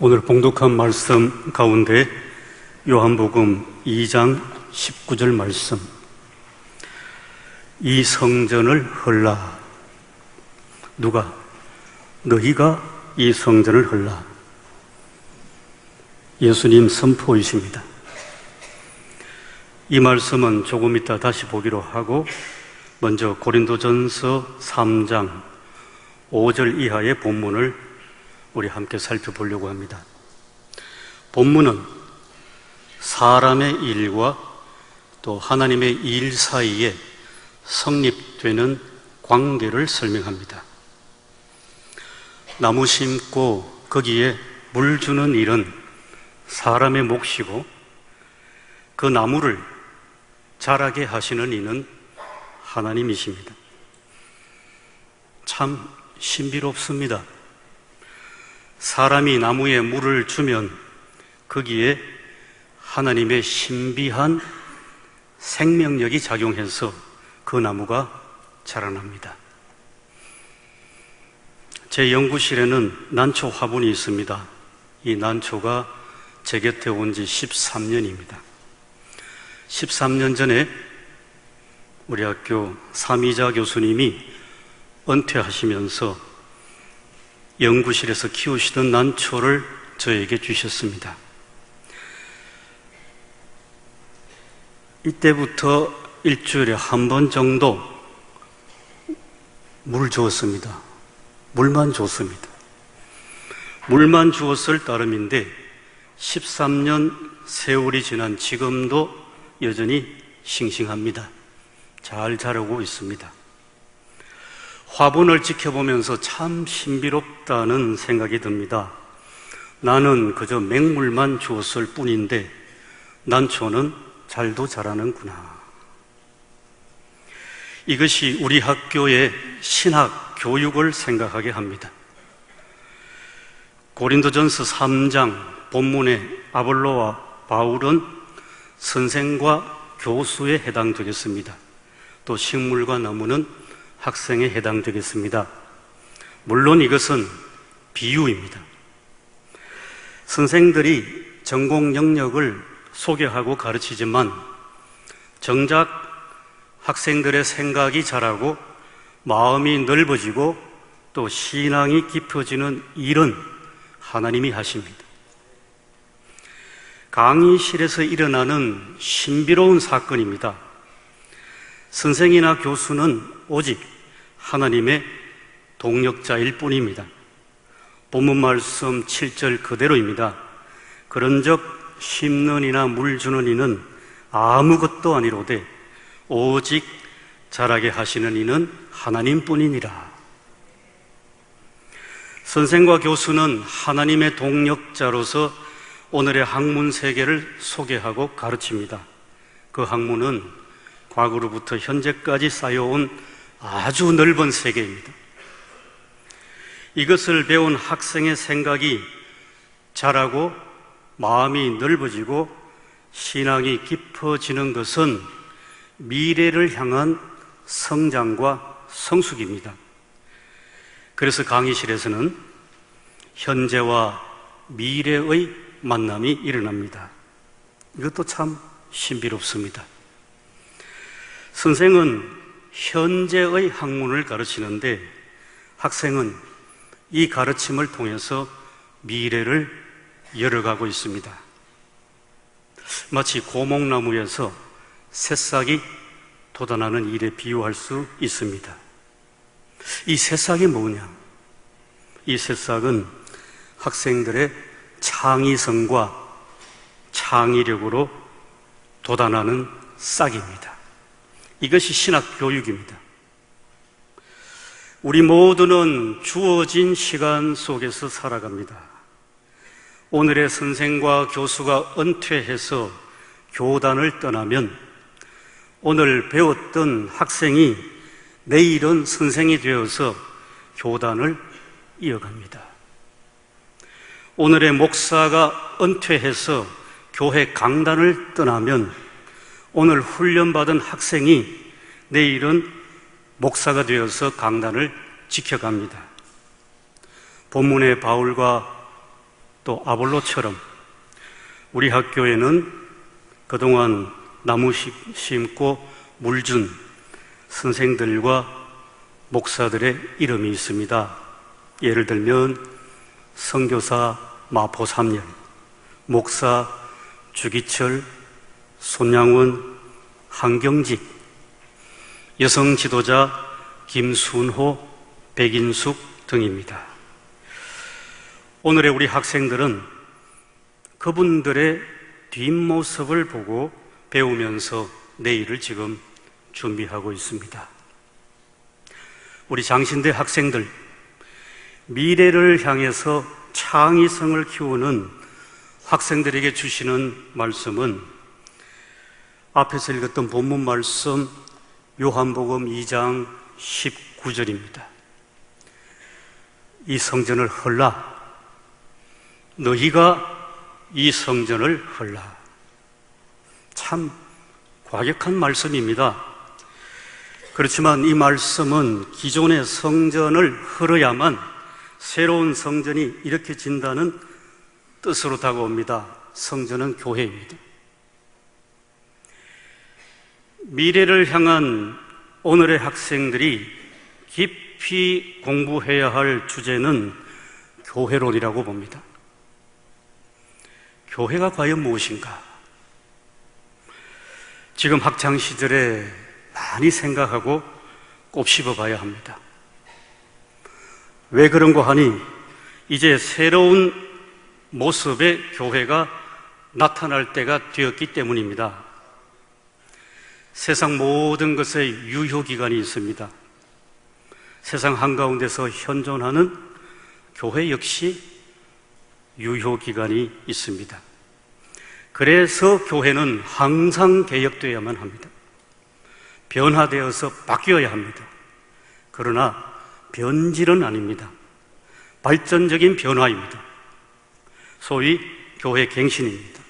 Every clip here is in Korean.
오늘 봉독한 말씀 가운데 요한복음 2장 19절 말씀, 이 성전을 헐라. 누가? 너희가 이 성전을 헐라. 예수님 선포이십니다. 이 말씀은 조금 이따 다시 보기로 하고, 먼저 고린도전서 3장 5절 이하의 본문을 우리 함께 살펴보려고 합니다. 본문은 사람의 일과 또 하나님의 일 사이에 성립되는 관계를 설명합니다. 나무 심고 거기에 물 주는 일은 사람의 몫이고, 그 나무를 자라게 하시는 이는 하나님이십니다. 참 신비롭습니다. 사람이 나무에 물을 주면 거기에 하나님의 신비한 생명력이 작용해서 그 나무가 자라납니다. 제 연구실에는 난초 화분이 있습니다. 이 난초가 제 곁에 온 지 13년입니다. 13년 전에 우리 학교 삼이자 교수님이 은퇴하시면서 연구실에서 키우시던 난초를 저에게 주셨습니다. 이때부터 일주일에 한 번 정도 물을 주었습니다. 물만 줬습니다. 물만 주었을 따름인데 13년 세월이 지난 지금도 여전히 싱싱합니다. 잘 자라고 있습니다. 화분을 지켜보면서 참 신비롭다는 생각이 듭니다. 나는 그저 맹물만 주었을 뿐인데 난초는 잘도 자라는구나. 이것이 우리 학교의 신학 교육을 생각하게 합니다. 고린도전서 3장 본문의 아볼로와 바울은 선생과 교수에 해당되겠습니다. 또 식물과 나무는 학생에 해당되겠습니다. 물론 이것은 비유입니다. 선생들이 전공 영역을 소개하고 가르치지만 정작 학생들의 생각이 자라고 마음이 넓어지고 또 신앙이 깊어지는 일은 하나님이 하십니다. 강의실에서 일어나는 신비로운 사건입니다. 선생이나 교수는 오직 하나님의 동력자일 뿐입니다. 본문 말씀 7절 그대로입니다. 그런즉 심는 이나 물 주는 이는 아무것도 아니로되 오직 자라게 하시는 이는 하나님뿐이니라. 선생과 교수는 하나님의 동력자로서 오늘의 학문 세계를 소개하고 가르칩니다. 그 학문은 과거로부터 현재까지 쌓여온 아주 넓은 세계입니다. 이것을 배운 학생의 생각이 자라고 마음이 넓어지고 신앙이 깊어지는 것은 미래를 향한 성장과 성숙입니다. 그래서 강의실에서는 현재와 미래의 만남이 일어납니다. 이것도 참 신비롭습니다. 선생은 현재의 학문을 가르치는데 학생은 이 가르침을 통해서 미래를 열어가고 있습니다. 마치 고목나무에서 새싹이 돋아나는 일에 비유할 수 있습니다. 이 새싹이 뭐냐? 이 새싹은 학생들의 창의성과 창의력으로 돋아나는 싹입니다. 이것이 신학 교육입니다. 우리 모두는 주어진 시간 속에서 살아갑니다. 오늘의 선생과 교수가 은퇴해서 교단을 떠나면 오늘 배웠던 학생이 내일은 선생이 되어서 교단을 이어갑니다. 오늘의 목사가 은퇴해서 교회 강단을 떠나면 오늘 훈련받은 학생이 내일은 목사가 되어서 강단을 지켜갑니다. 본문의 바울과 또 아볼로처럼 우리 학교에는 그동안 나무 심고 물 준 선생들과 목사들의 이름이 있습니다. 예를 들면 선교사 마포 3년, 목사 주기철, 손양원, 한경직, 여성 지도자 김순호, 백인숙 등입니다. 오늘의 우리 학생들은 그분들의 뒷모습을 보고 배우면서 내일을 지금 준비하고 있습니다. 우리 장신대 학생들, 미래를 향해서 창의성을 키우는 학생들에게 주시는 말씀은 앞에서 읽었던 본문 말씀 요한복음 2장 19절입니다. 이 성전을 헐라, 너희가 이 성전을 헐라. 참 과격한 말씀입니다. 그렇지만 이 말씀은 기존의 성전을 헐어야만 새로운 성전이 일으켜진다는 뜻으로 다가옵니다. 성전은 교회입니다. 미래를 향한 오늘의 학생들이 깊이 공부해야 할 주제는 교회론이라고 봅니다. 교회가 과연 무엇인가? 지금 학창시절에 많이 생각하고 곱씹어 봐야 합니다. 왜 그런고 하니 이제 새로운 모습의 교회가 나타날 때가 되었기 때문입니다. 세상 모든 것에 유효기간이 있습니다. 세상 한가운데서 현존하는 교회 역시 유효기간이 있습니다. 그래서 교회는 항상 개혁되어야만 합니다. 변화되어서 바뀌어야 합니다. 그러나 변질은 아닙니다. 발전적인 변화입니다. 소위 교회 갱신입니다.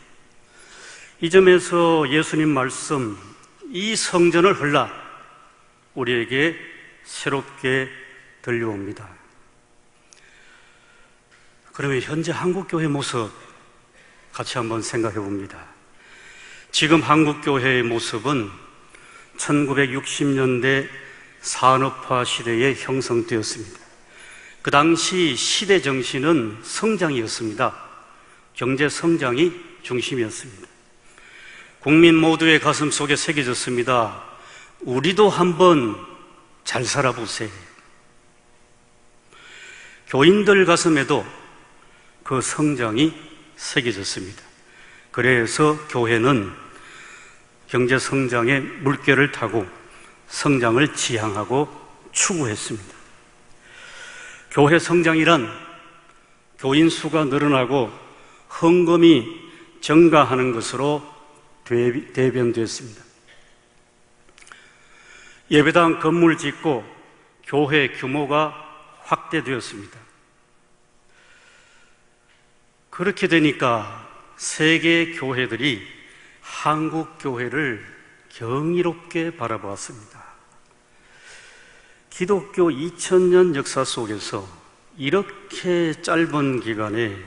이 점에서 예수님 말씀, 이 성전을 헐라, 우리에게 새롭게 들려옵니다. 그러면 현재 한국교회 모습 같이 한번 생각해 봅니다. 지금 한국교회의 모습은 1960년대 산업화 시대에 형성되었습니다. 그 당시 시대 정신은 성장이었습니다. 경제 성장이 중심이었습니다. 국민 모두의 가슴 속에 새겨졌습니다. 우리도 한번 잘 살아보세요. 교인들 가슴에도 그 성장이 새겨졌습니다. 그래서 교회는 경제 성장의 물결을 타고 성장을 지향하고 추구했습니다. 교회 성장이란 교인 수가 늘어나고 헌금이 증가하는 것으로 대변됐습니다. 예배당 건물 짓고 교회 규모가 확대되었습니다. 그렇게 되니까 세계 교회들이 한국 교회를 경이롭게 바라보았습니다. 기독교 2000년 역사 속에서 이렇게 짧은 기간에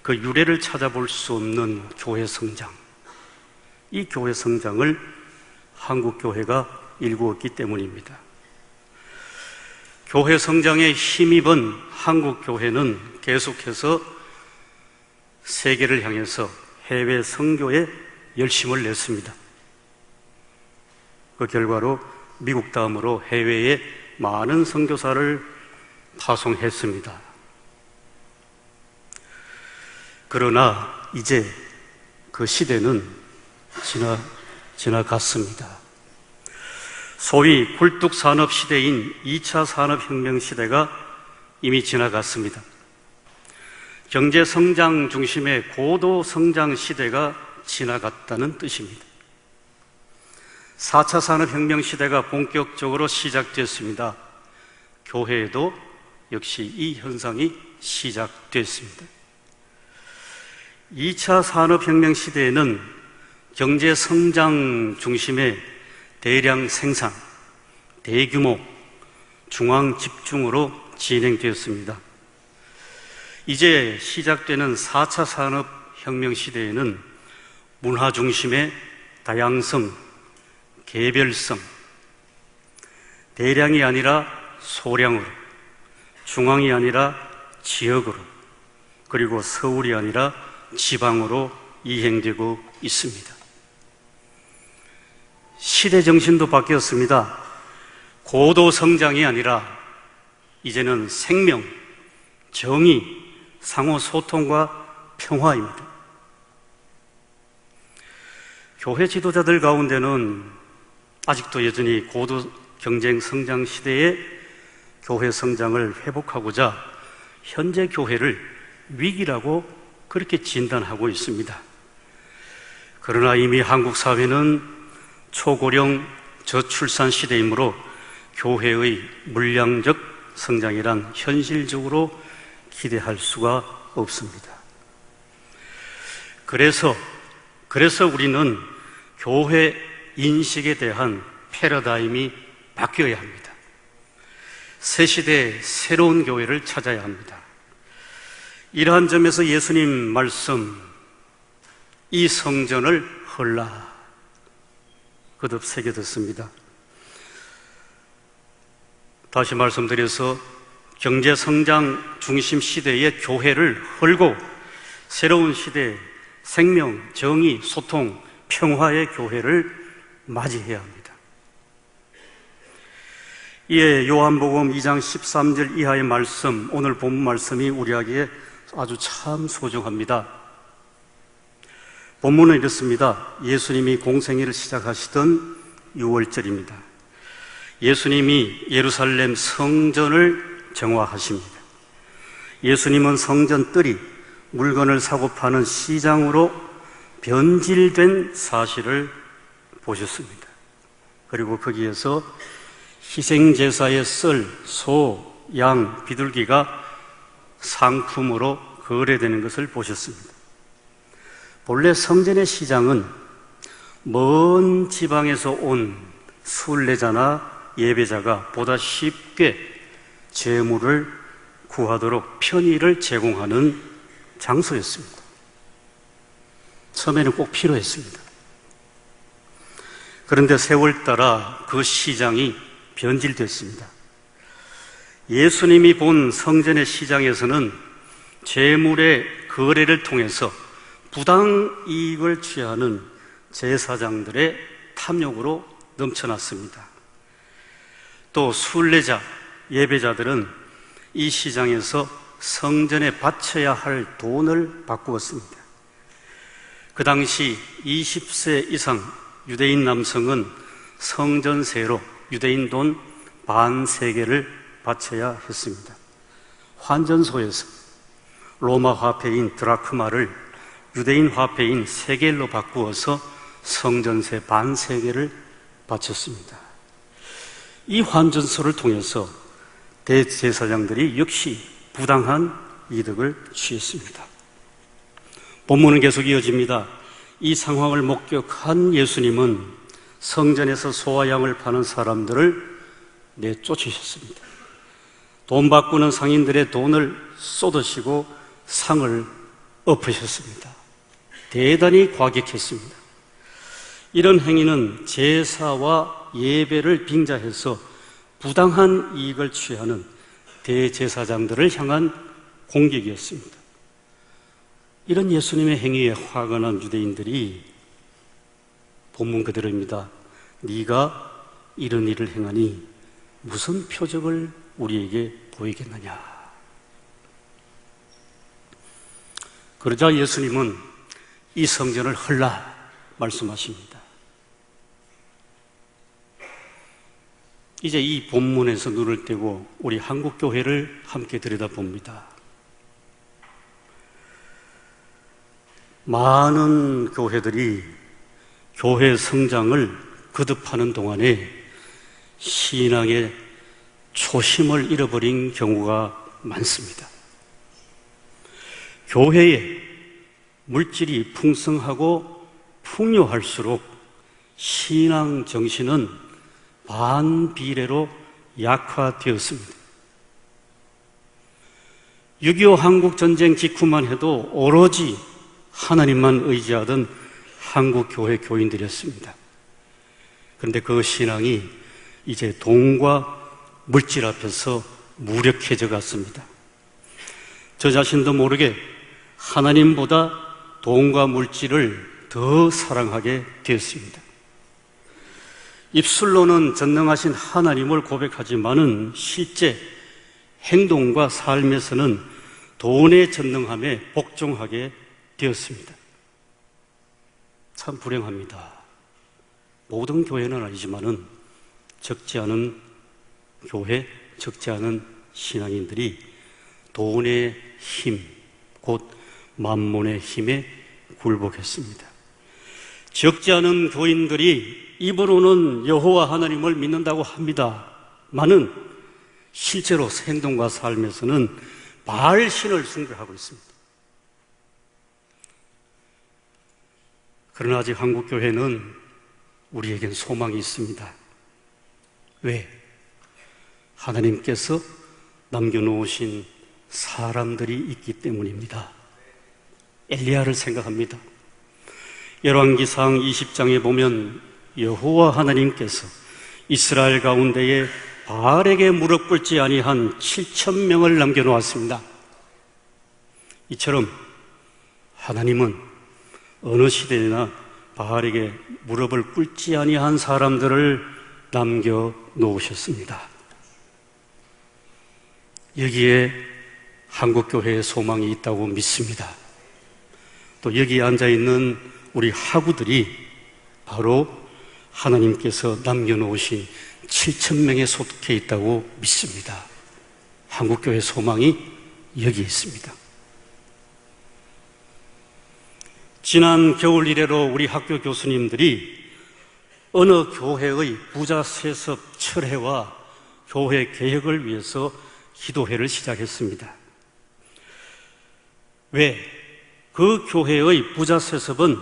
그 유래를 찾아볼 수 없는 교회 성장, 이 교회 성장을 한국 교회가 일구었기 때문입니다. 교회 성장에 힘입은 한국 교회는 계속해서 세계를 향해서 해외 선교에 열심을 냈습니다. 그 결과로 미국 다음으로 해외에 많은 선교사를 파송했습니다. 그러나 이제 그 시대는 지나갔습니다. 소위 굴뚝산업 시대인 2차 산업혁명 시대가 이미 지나갔습니다. 경제 성장 중심의 고도 성장 시대가 지나갔다는 뜻입니다. 4차 산업혁명 시대가 본격적으로 시작됐습니다. 교회에도 역시 이 현상이 시작됐습니다. 2차 산업혁명 시대에는 경제 성장 중심의 대량 생산, 대규모, 중앙 집중으로 진행되었습니다. 이제 시작되는 4차 산업혁명 시대에는 문화 중심의 다양성, 개별성, 대량이 아니라 소량으로, 중앙이 아니라 지역으로, 그리고 서울이 아니라 지방으로 이행되고 있습니다. 시대 정신도 바뀌었습니다. 고도 성장이 아니라 이제는 생명, 정의, 상호 소통과 평화입니다. 교회 지도자들 가운데는 아직도 여전히 고도 경쟁 성장 시대에 교회 성장을 회복하고자 현재 교회를 위기라고 그렇게 진단하고 있습니다. 그러나 이미 한국 사회는 초고령 저출산 시대이므로 교회의 물량적 성장이란 현실적으로 기대할 수가 없습니다. 그래서 우리는 교회 인식에 대한 패러다임이 바뀌어야 합니다. 새 시대의 새로운 교회를 찾아야 합니다. 이러한 점에서 예수님 말씀, 이 성전을 헐라 거듭 새겨듣습니다. 다시 말씀드려서 경제성장 중심 시대의 교회를 헐고 새로운 시대의 생명, 정의, 소통, 평화의 교회를 맞이해야 합니다. 이에 요한복음 2장 13절 이하의 말씀, 오늘 본문 말씀이 우리에게 아주 참 소중합니다. 본문은 이렇습니다. 예수님이 공생애를 시작하시던 6월절입니다. 예수님이 예루살렘 성전을 정화하십니다. 예수님은 성전뜰이 물건을 사고 파는 시장으로 변질된 사실을 보셨습니다. 그리고 거기에서 희생제사의 썰, 소, 양, 비둘기가 상품으로 거래되는 것을 보셨습니다. 본래 성전의 시장은 먼 지방에서 온 순례자나 예배자가 보다 쉽게 재물을 구하도록 편의를 제공하는 장소였습니다. 처음에는 꼭 필요했습니다. 그런데 세월 따라 그 시장이 변질됐습니다. 예수님이 본 성전의 시장에서는 재물의 거래를 통해서 부당이익을 취하는 제사장들의 탐욕으로 넘쳐났습니다. 또 순례자, 예배자들은 이 시장에서 성전에 바쳐야 할 돈을 바꾸었습니다. 그 당시 20세 이상 유대인 남성은 성전세로 유대인 돈 반세겔을 바쳐야 했습니다. 환전소에서 로마 화폐인 드라크마를 유대인 화폐인 세겔로 바꾸어서 성전세 반세겔을 바쳤습니다. 이 환전소를 통해서 대제사장들이 역시 부당한 이득을 취했습니다. 본문은 계속 이어집니다. 이 상황을 목격한 예수님은 성전에서 소와 양을 파는 사람들을 내쫓으셨습니다. 돈 바꾸는 상인들의 돈을 쏟으시고 상을 엎으셨습니다. 대단히 과격했습니다. 이런 행위는 제사와 예배를 빙자해서 부당한 이익을 취하는 대제사장들을 향한 공격이었습니다. 이런 예수님의 행위에 화가 난 유대인들이 본문 그대로입니다. 네가 이런 일을 행하니 무슨 표적을 우리에게 보이겠느냐. 그러자 예수님은 이 성전을 헐라 말씀하십니다. 이제 이 본문에서 눈을 떼고 우리 한국교회를 함께 들여다봅니다. 많은 교회들이 교회 성장을 거듭하는 동안에 신앙의 초심을 잃어버린 경우가 많습니다. 교회에 물질이 풍성하고 풍요할수록 신앙 정신은 반비례로 약화되었습니다. 6.25 한국전쟁 직후만 해도 오로지 하나님만 의지하던 한국교회 교인들이었습니다. 그런데 그 신앙이 이제 돈과 물질 앞에서 무력해져 갔습니다. 저 자신도 모르게 하나님보다 돈과 물질을 더 사랑하게 되었습니다. 입술로는 전능하신 하나님을 고백하지만은 실제 행동과 삶에서는 돈의 전능함에 복종하게 되었습니다. 참 불행합니다. 모든 교회는 아니지만은 적지 않은 교회, 적지 않은 신앙인들이 돈의 힘, 곧 만몬의 힘에 굴복했습니다. 적지 않은 교인들이 입으로는 여호와 하나님을 믿는다고 합니다만은 실제로 행동과 삶에서는 바알 신을 숭배하고 있습니다. 그러나 아직 한국교회는 우리에겐 소망이 있습니다. 왜? 하나님께서 남겨놓으신 사람들이 있기 때문입니다. 엘리야를 생각합니다. 열왕기상 20장에 보면 여호와 하나님께서 이스라엘 가운데에 바알에게 무릎 꿇지 아니한 7,000명을 남겨놓았습니다. 이처럼 하나님은 어느 시대나 바알에게 무릎을 꿇지 아니한 사람들을 남겨놓으셨습니다. 여기에 한국교회의 소망이 있다고 믿습니다. 또 여기에 앉아있는 우리 하구들이 바로 하나님께서 남겨놓으신 7,000명에 속해 있다고 믿습니다. 한국교회 소망이 여기 있습니다. 지난 겨울 이래로 우리 학교 교수님들이 어느 교회의 부자 세습 철회와 교회 개혁을 위해서 기도회를 시작했습니다. 왜? 그 교회의 부자 세습은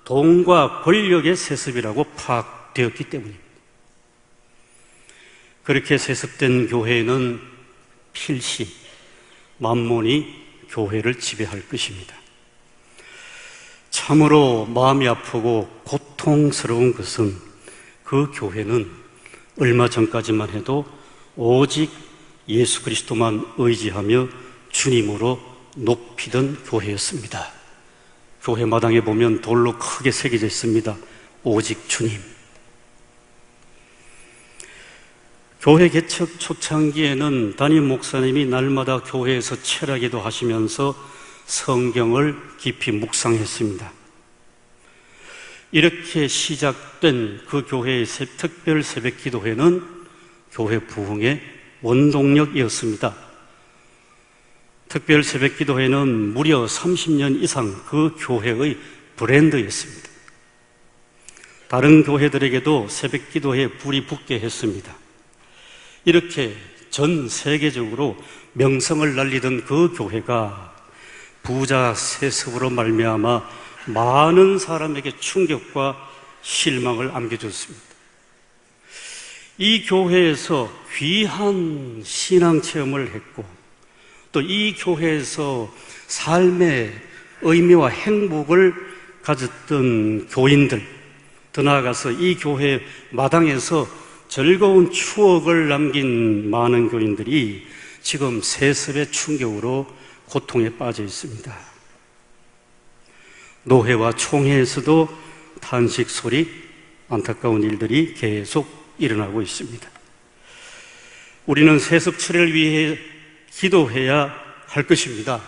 돈과 권력의 세습이라고 파악되었기 때문입니다. 그렇게 세습된 교회는 필시 만몬이 교회를 지배할 것입니다. 참으로 마음이 아프고 고통스러운 것은 그 교회는 얼마 전까지만 해도 오직 예수 그리스도만 의지하며 주님으로 높이던 교회였습니다. 교회 마당에 보면 돌로 크게 새겨져 있습니다. 오직 주님. 교회 개척 초창기에는 담임 목사님이 날마다 교회에서 철야기도 하시면서 성경을 깊이 묵상했습니다. 이렇게 시작된 그 교회의 특별 새벽 기도회는 교회 부흥의 원동력이었습니다. 특별 새벽 기도회는 무려 30년 이상 그 교회의 브랜드였습니다. 다른 교회들에게도 새벽 기도회에 불이 붙게 했습니다. 이렇게 전 세계적으로 명성을 날리던 그 교회가 부자 세습으로 말미암아 많은 사람에게 충격과 실망을 안겨줬습니다. 이 교회에서 귀한 신앙 체험을 했고 또 이 교회에서 삶의 의미와 행복을 가졌던 교인들, 더 나아가서 이 교회 마당에서 즐거운 추억을 남긴 많은 교인들이 지금 세습의 충격으로 고통에 빠져 있습니다. 노회와 총회에서도 탄식 소리, 안타까운 일들이 계속 일어나고 있습니다. 우리는 세습 철회를 위해 기도해야 할 것입니다.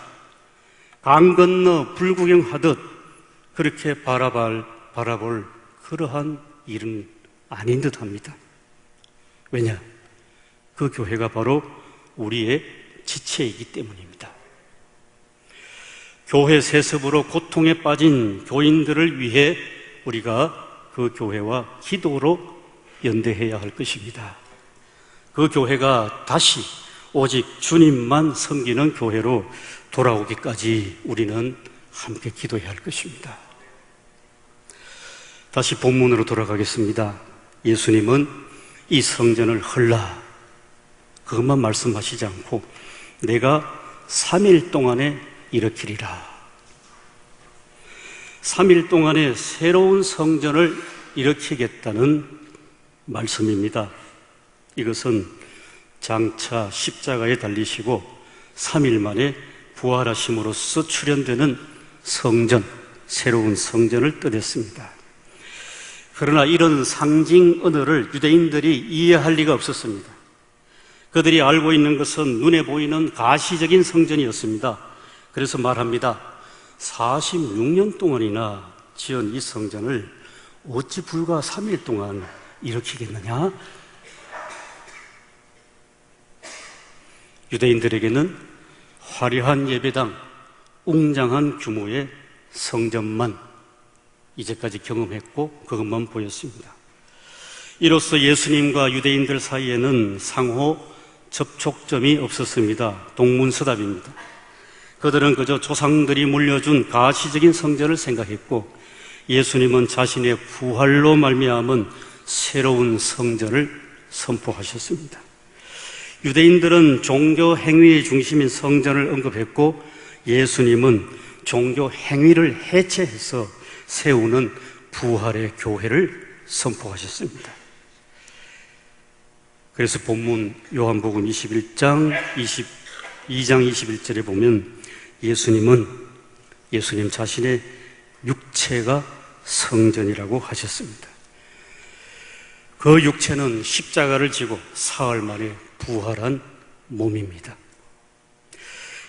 강 건너 불구경하듯 그렇게 바라볼 그러한 일은 아닌 듯합니다. 왜냐? 그 교회가 바로 우리의 지체이기 때문입니다. 교회 세습으로 고통에 빠진 교인들을 위해 우리가 그 교회와 기도로 연대해야 할 것입니다. 그 교회가 다시 오직 주님만 섬기는 교회로 돌아오기까지 우리는 함께 기도해야 할 것입니다. 다시 본문으로 돌아가겠습니다. 예수님은 이 성전을 헐라 그것만 말씀하시지 않고 내가 3일 동안에 일으키리라. 3일 동안에 새로운 성전을 일으키겠다는 말씀입니다. 이것은 장차 십자가에 달리시고 3일 만에 부활하심으로써 출현되는 성전, 새로운 성전을 뜻했습니다. 그러나 이런 상징 언어를 유대인들이 이해할 리가 없었습니다. 그들이 알고 있는 것은 눈에 보이는 가시적인 성전이었습니다. 그래서 말합니다. 46년 동안이나 지은 이 성전을 어찌 불과 3일 동안 일으키겠느냐? 유대인들에게는 화려한 예배당, 웅장한 규모의 성전만 이제까지 경험했고 그것만 보였습니다. 이로써 예수님과 유대인들 사이에는 상호 접촉점이 없었습니다. 동문서답입니다. 그들은 그저 조상들이 물려준 가시적인 성전을 생각했고 예수님은 자신의 부활로 말미암은 새로운 성전을 선포하셨습니다. 유대인들은 종교 행위의 중심인 성전을 언급했고 예수님은 종교 행위를 해체해서 세우는 부활의 교회를 선포하셨습니다. 그래서 본문 요한복음 22장 21절에 보면 예수님 자신의 육체가 성전이라고 하셨습니다. 그 육체는 십자가를 지고 사흘 만에 부활한 몸입니다.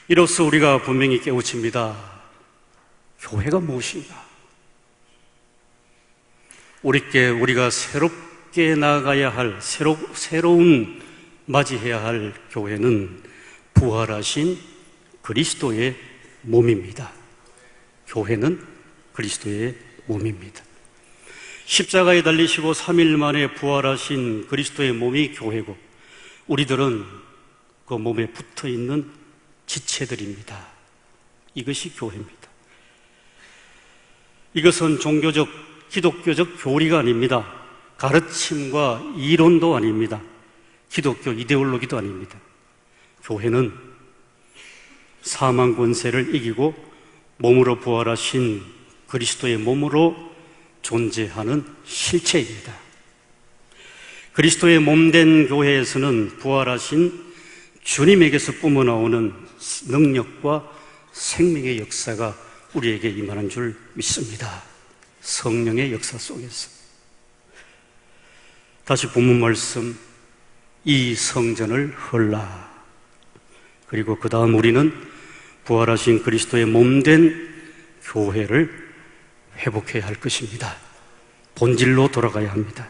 이로써 우리가 분명히 깨우칩니다. 교회가 무엇인가? 우리가 새롭게 나아가야 할, 새로운 맞이해야 할 교회는 부활하신 그리스도의 몸입니다. 교회는 그리스도의 몸입니다. 십자가에 달리시고 3일 만에 부활하신 그리스도의 몸이 교회고 우리들은 그 몸에 붙어 있는 지체들입니다. 이것이 교회입니다. 이것은 종교적, 기독교적 교리가 아닙니다. 가르침과 이론도 아닙니다. 기독교 이데올로기도 아닙니다. 교회는 사망 권세를 이기고 몸으로 부활하신 그리스도의 몸으로 존재하는 실체입니다. 그리스도의 몸된 교회에서는 부활하신 주님에게서 뿜어나오는 능력과 생명의 역사가 우리에게 임하는 줄 믿습니다. 성령의 역사 속에서. 다시 본문 말씀, 이 성전을 헐라. 그리고 그 다음 우리는 부활하신 그리스도의 몸된 교회를 회복해야 할 것입니다. 본질로 돌아가야 합니다.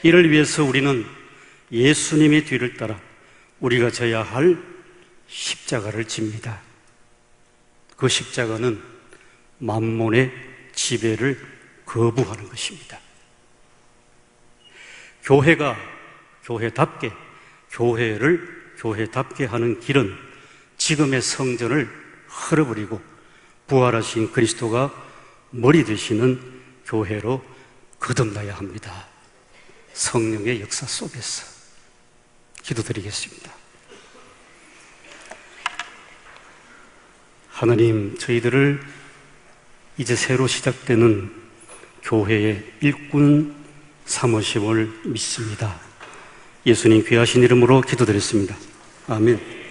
이를 위해서 우리는 예수님의 뒤를 따라 우리가 져야 할 십자가를 집니다. 그 십자가는 만몬의 지배를 거부하는 것입니다. 교회가 교회답게, 교회를 교회답게 하는 길은 지금의 성전을 헐어버리고 부활하신 그리스도가 머리 되시는 교회로 거듭나야 합니다. 성령의 역사 속에서. 기도드리겠습니다. 하나님, 저희들을 이제 새로 시작되는 교회의 일꾼 삼으심을 믿습니다. 예수님 귀하신 이름으로 기도드렸습니다. 아멘.